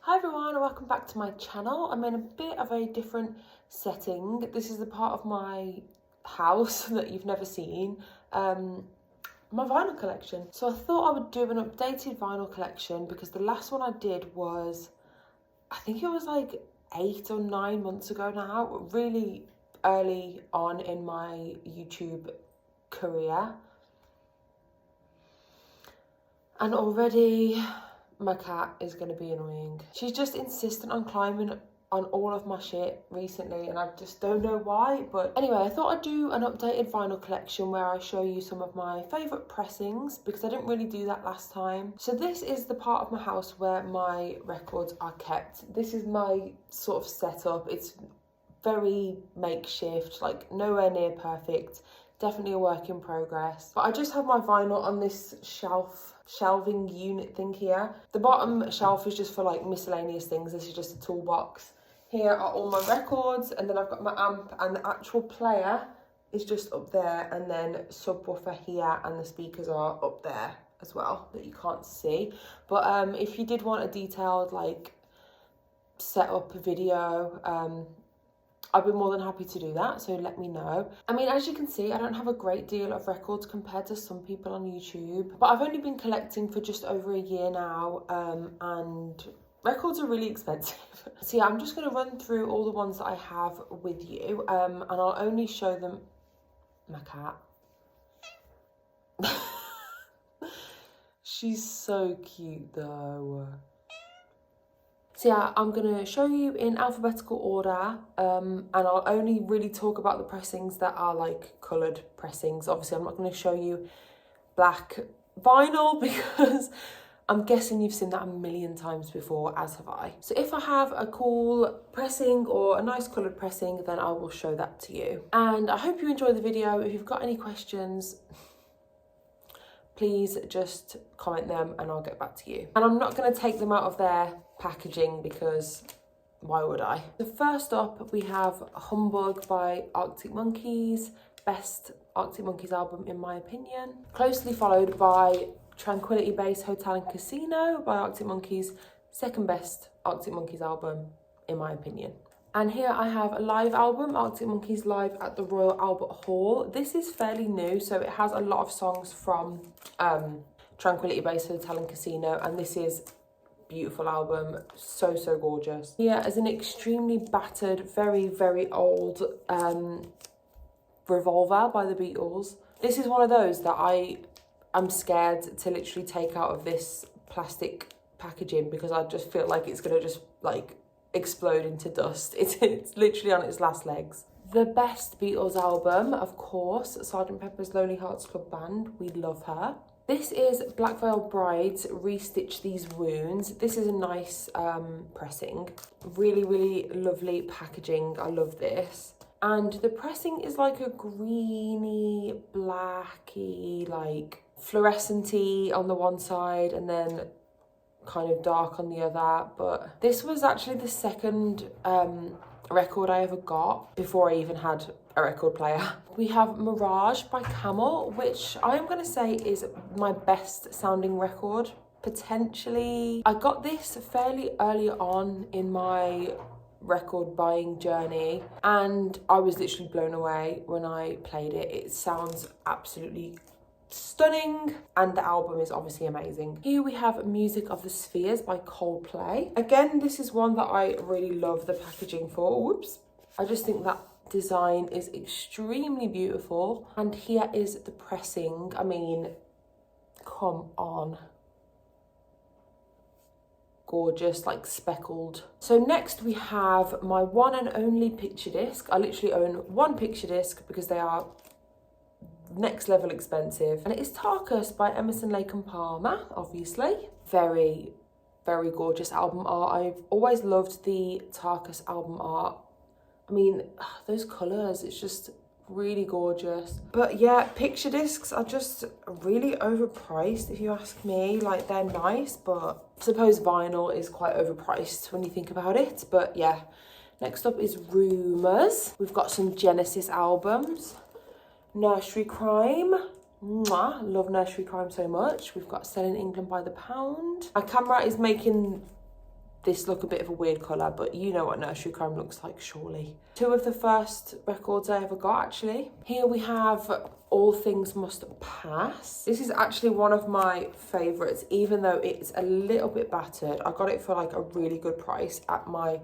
Hi everyone and welcome back to my channel. I'm in a bit of a different setting. This is the part of my house that you've never seen, my vinyl collection. So I thought I would do an updated vinyl collection because the last one I did was, I think it was like 8 or 9 months ago now, really early on in my YouTube career. And already my cat is going to be annoying. She's just insistent on climbing on all of my shit recently and I just don't know why. But anyway, I thought I'd do an updated vinyl collection where I show you some of my favourite pressings because I didn't really do that last time. So this is the part of my house where my records are kept. This is my sort of setup. It's very makeshift, like nowhere near perfect. Definitely a work in progress. But I just have my vinyl on this shelving unit thing here. The bottom shelf is just for like miscellaneous things. This is just a toolbox. Here are all my records, and then I've got my amp, and the actual player is just up there, and then subwoofer here, and the speakers are up there as well that you can't see. But if you did want a detailed like setup video, I'd be more than happy to do that, so let me know. I mean, as you can see, I don't have a great deal of records compared to some people on YouTube, but I've only been collecting for just over a year now, and records are really expensive. So yeah, I'm just going to run through all the ones that I have with you, and I'll only show them. My cat. She's so cute though. So yeah, I'm going to show you in alphabetical order, and I'll only really talk about the pressings that are like coloured pressings. Obviously, I'm not going to show you black vinyl because I'm guessing you've seen that a million times before, as have I. So if I have a cool pressing or a nice coloured pressing, then I will show that to you. And I hope you enjoy the video. If you've got any questions, please just comment them and I'll get back to you. And I'm not going to take them out of their packaging because why would I? So first up we have Humbug by Arctic Monkeys, best Arctic Monkeys album in my opinion. Closely followed by Tranquility Base Hotel and Casino by Arctic Monkeys, second best Arctic Monkeys album in my opinion. And here I have a live album, Arctic Monkeys live at the Royal Albert Hall. This is fairly new, so it has a lot of songs from Tranquility Base Hotel and Casino, and this is beautiful album, so gorgeous. Here is an extremely battered, very old Revolver by the Beatles. This is one of those that I'm scared to literally take out of this plastic packaging because I just feel like it's gonna just like explode into dust. It's literally on its last legs. The best Beatles album, of course, Sgt. Pepper's Lonely Hearts Club Band. We love her. This is Black Veil Bride's Restitch These Wounds. This is a nice pressing. Really lovely packaging. I love this. And the pressing is like a greeny, blacky, like fluorescent-y on the one side and then kind of dark on the other. But this was actually the second record I ever got before I even had a record player. We have Mirage by Camel, which I am going to say is my best sounding record, potentially. I got this fairly early on in my record buying journey and I was literally blown away when I played it. It sounds absolutely stunning and the album is obviously amazing. Here we have Music of the Spheres by Coldplay. Again, this is one that I really love the packaging for. Whoops. I just think that design is extremely beautiful, and here is the pressing. I mean, come on, gorgeous, like speckled. So next we have my one and only picture disc. I literally own one picture disc because they are next level expensive, and it is Tarkus by Emerson, Lake and Palmer. Obviously very gorgeous album art. I've always loved the Tarkus album art. I mean, those colours, it's just really gorgeous. But yeah, picture discs are just really overpriced if you ask me. Like, they're nice, but I suppose vinyl is quite overpriced when you think about it. But yeah, next up is Rumours. We've got some Genesis albums. Nursery Crime. Mwah, love Nursery Crime so much. We've got Selling England by the Pound. My camera is making this look a bit of a weird colour, but you know what nursery chrome looks like, surely. 2 of the first records I ever got, actually. Here we have All Things Must Pass. This is actually one of my favourites, even though it's a little bit battered. I got it for like a really good price at my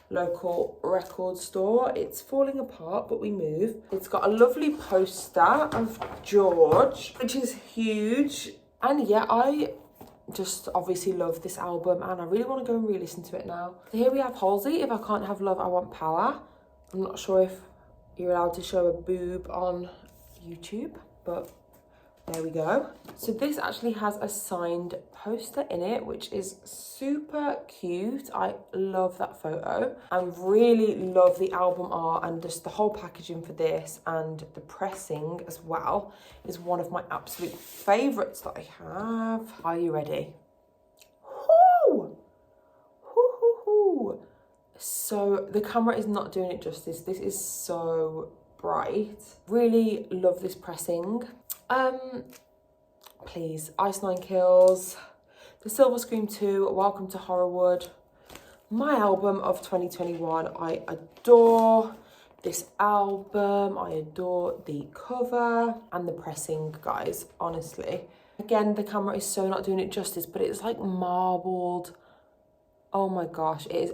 local record store. It's falling apart, but we move. It's got a lovely poster of George, which is huge. And yeah, I just obviously love this album and I really want to go and re-listen to it now. So here we have Halsey, If I Can't Have Love, I Want Power. I'm not sure if you're allowed to show a boob on YouTube, but there we go. So this actually has a signed poster in it, which is super cute. I love that photo. I really love the album art, and just the whole packaging for this and the pressing as well is one of my absolute favourites that I have. Are you ready? Woo! Woo-hoo-hoo. So the camera is not doing it justice. This is so bright. Really love this pressing. Please, Ice Nine Kills, The Silver Scream 2, Welcome to Horrorwood. My album of 2021. I adore this album. I adore the cover and the pressing, guys, honestly. Again, the camera is so not doing it justice, but it's like marbled. Oh my gosh, it is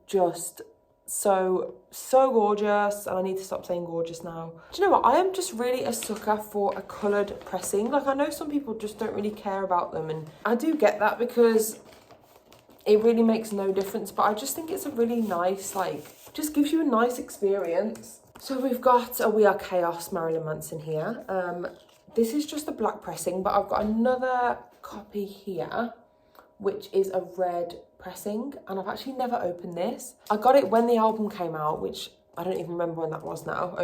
just so gorgeous, and I need to stop saying gorgeous now. Do you know what? I am just really a sucker for a coloured pressing. Like, I know some people just don't really care about them, and I do get that because it really makes no difference, but I just think it's a really nice, like, just gives you a nice experience. So we've got a We Are Chaos Marilyn Manson here. This is just a black pressing, but I've got another copy here, which is a red pressing, and I've actually never opened this. I got it when the album came out, which I don't even remember when that was now,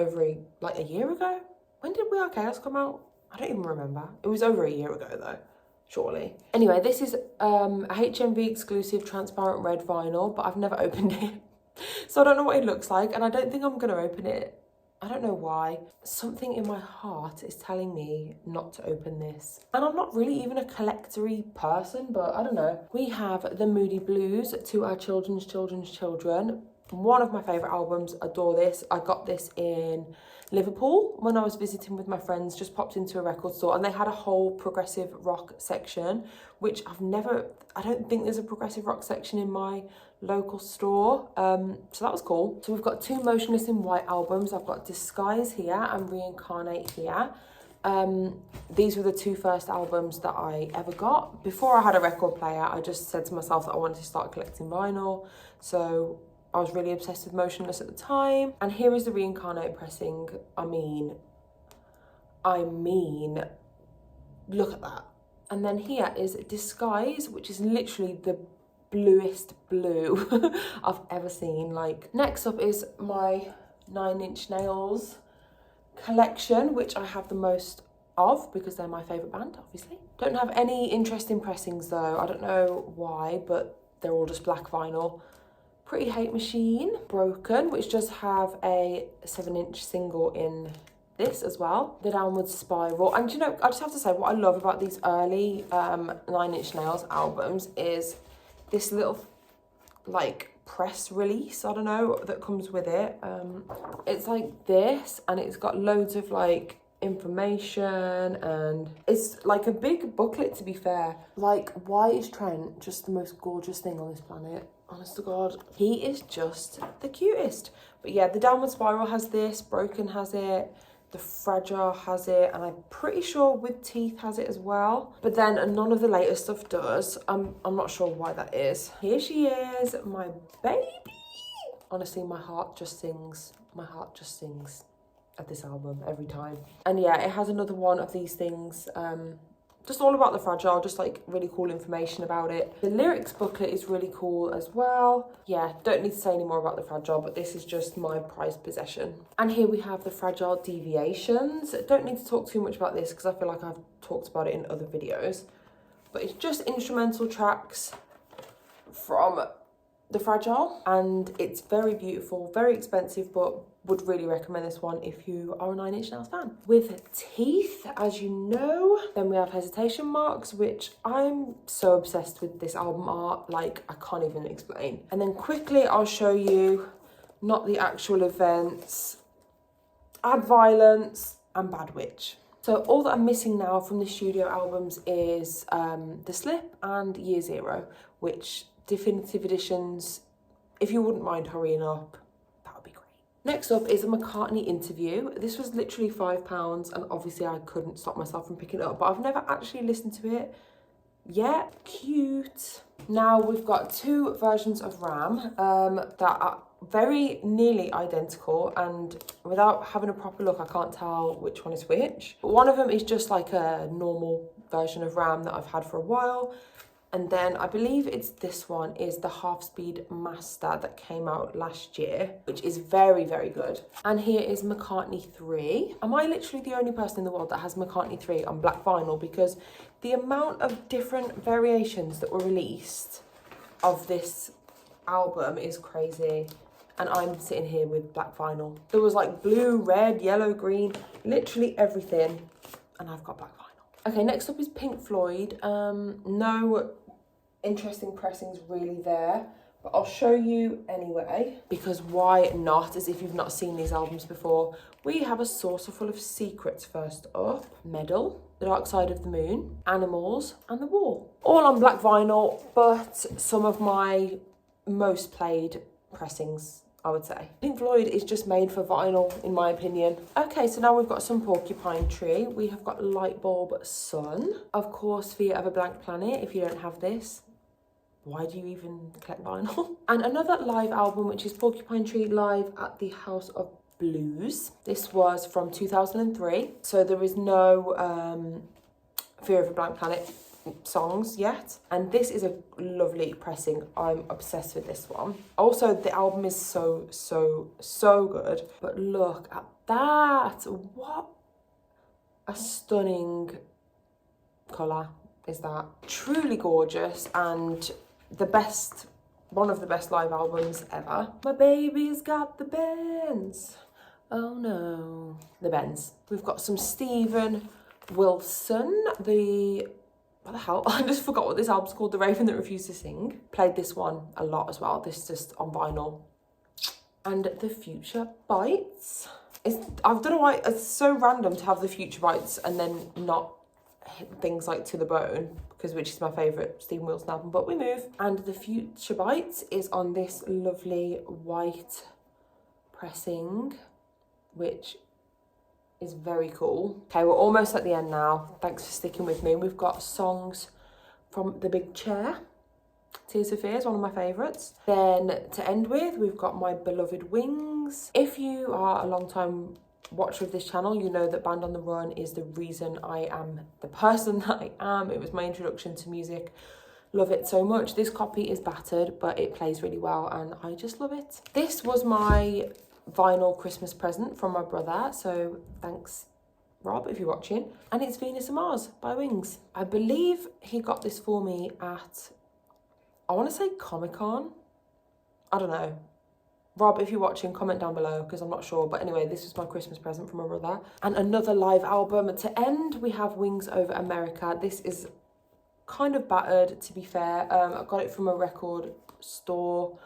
like a year ago? When did We Are Chaos come out? I don't even remember. It was over a year ago though, surely. Anyway, this is a HMV exclusive transparent red vinyl, but I've never opened it. So I don't know what it looks like, and I don't think I'm gonna open it. I don't know why. Something in my heart is telling me not to open this. And I'm not really even a collector-y person, but I don't know. We have The Moody Blues, To Our Children's Children. One of my favourite albums, adore this. I got this in Liverpool when I was visiting with my friends, just popped into a record store, and they had a whole progressive rock section, which I don't think there's a progressive rock section in my local store, so that was cool. So we've got 2 Motionless in White albums. I've got Disguise here and Reincarnate here. These were the 2 first albums that I ever got. Before I had a record player, I just said to myself that I wanted to start collecting vinyl, so I was really obsessed with Motionless at the time. And here is the Reincarnate pressing. I mean, look at that. And then here is Disguise, which is literally the bluest blue I've ever seen. Like, next up is my 9 Inch Nails collection, which I have the most of because they're my favourite band, obviously. Don't have any interesting pressings though. I don't know why, but they're all just black vinyl. Pretty Hate Machine, Broken, which does have a 7-inch single in this as well. The Downward Spiral. And you know, I just have to say, what I love about these early 9 Inch Nails albums is this little, like, press release, I don't know, that comes with it. It's like this, and it's got loads of, like, information, and it's like a big booklet, to be fair. Like, why is Trent just the most gorgeous thing on this planet? Honest to God, he is just the cutest. But yeah, the Downward Spiral has this, Broken has it, the Fragile has it, and I'm pretty sure With Teeth has it as well. But then none of the later stuff does. I'm not sure why that is. Here she is, my baby. Honestly, my heart just sings. My heart just sings at this album every time. And yeah, it has another one of these things. Just all about the Fragile, just like really cool information about it. The lyrics booklet is really cool as well. Yeah, don't need to say any more about the Fragile, but this is just my prized possession. And here we have the Fragile Deviations. Don't need to talk too much about this because I feel like I've talked about it in other videos. But it's just instrumental tracks from the Fragile, and it's very beautiful, very expensive, but would really recommend this one if you are a Nine Inch Nails fan. With Teeth, as you know, then we have Hesitation Marks, which I'm so obsessed with this album art, like I can't even explain. And then quickly I'll show you, not the actual events, Add Violence and Bad Witch. So all that I'm missing now from the studio albums is The Slip and Year Zero, which definitive editions, if you wouldn't mind hurrying up, that would be great. Next up is a McCartney interview. This was literally £5, and obviously I couldn't stop myself from picking it up, but I've never actually listened to it yet. Cute. Now we've got two versions of Ram that are very nearly identical, and without having a proper look I can't tell which one is which. But one of them is just like a normal version of Ram that I've had for a while, and then I believe it's this one is the Half-Speed Master that came out last year, which is very, very good. And here is McCartney 3. Am I literally the only person in the world that has McCartney 3 on black vinyl? Because the amount of different variations that were released of this album is crazy. And I'm sitting here with black vinyl. There was like blue, red, yellow, green, literally everything. And I've got black vinyl. Okay, next up is Pink Floyd. No interesting pressings really there, but I'll show you anyway, because why not, as if you've not seen these albums before. We have A Saucer Full of Secrets first up, Medal, The Dark Side of the Moon, Animals, and The Wall. All on black vinyl, but some of my most played pressings, I would say. Pink Floyd is just made for vinyl, in my opinion. Okay, so now we've got some Porcupine Tree. We have got Lightbulb Sun. Of course, Fear of a Blank Planet, if you don't have this. Why do you even collect vinyl? And another live album, which is Porcupine Tree Live at the House of Blues. This was from 2003. So there is no Fear of a Blank Planet songs yet. And this is a lovely pressing. I'm obsessed with this one. Also, the album is so good. But look at that. What a stunning colour is that. Truly gorgeous, and one of the best live albums ever. My baby's got the bends. Oh no. The bends. We've got some Stephen Wilson, what the hell? I just forgot what this album's called. The Raven That Refused to Sing. Played this one a lot as well. This is just on vinyl. And The Future Bites. I don't know why it's so random to have The Future Bites and then not hit things like To the Bone, which is my favourite Stephen Wilson album, but we move. And The Future Bites is on this lovely white pressing, which is very cool. Okay, we're almost at the end now. Thanks for sticking with me. We've got songs from The Big Chair. Tears for Fears, one of my favourites. Then to end with, we've got My Beloved Wings. If you are a long time watcher of this channel, you know that Band on the Run is the reason I am the person that I am. It was my introduction to music. Love it so much. This copy is battered, but it plays really well and I just love it. This was my vinyl Christmas present from my brother, so thanks Rob if you're watching. And it's Venus and Mars by Wings. I believe he got this for me at, I want to say Comic-Con. I don't know. Rob, if you're watching, comment down below because I'm not sure. But anyway, this was my Christmas present from my brother. And another live album. To end, we have Wings Over America. This is kind of battered, to be fair. I got it from a record store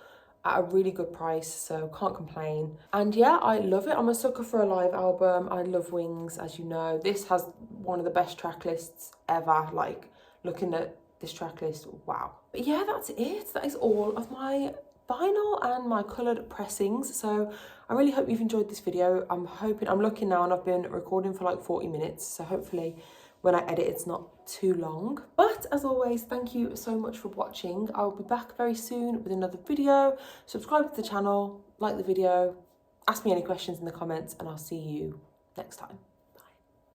at a really good price, so can't complain. And yeah, I love it. I'm a sucker for a live album. I love Wings, as you know. This has one of the best track lists ever. Like, looking at this track list, wow. But yeah, that's it. That is all of my vinyl and my coloured pressings. So I really hope you've enjoyed this video. I'm looking now and I've been recording for like 40 minutes. So hopefully when I edit, it's not too long. But as always, thank you so much for watching. I'll be back very soon with another video. Subscribe to the channel, like the video, ask me any questions in the comments, and I'll see you next time.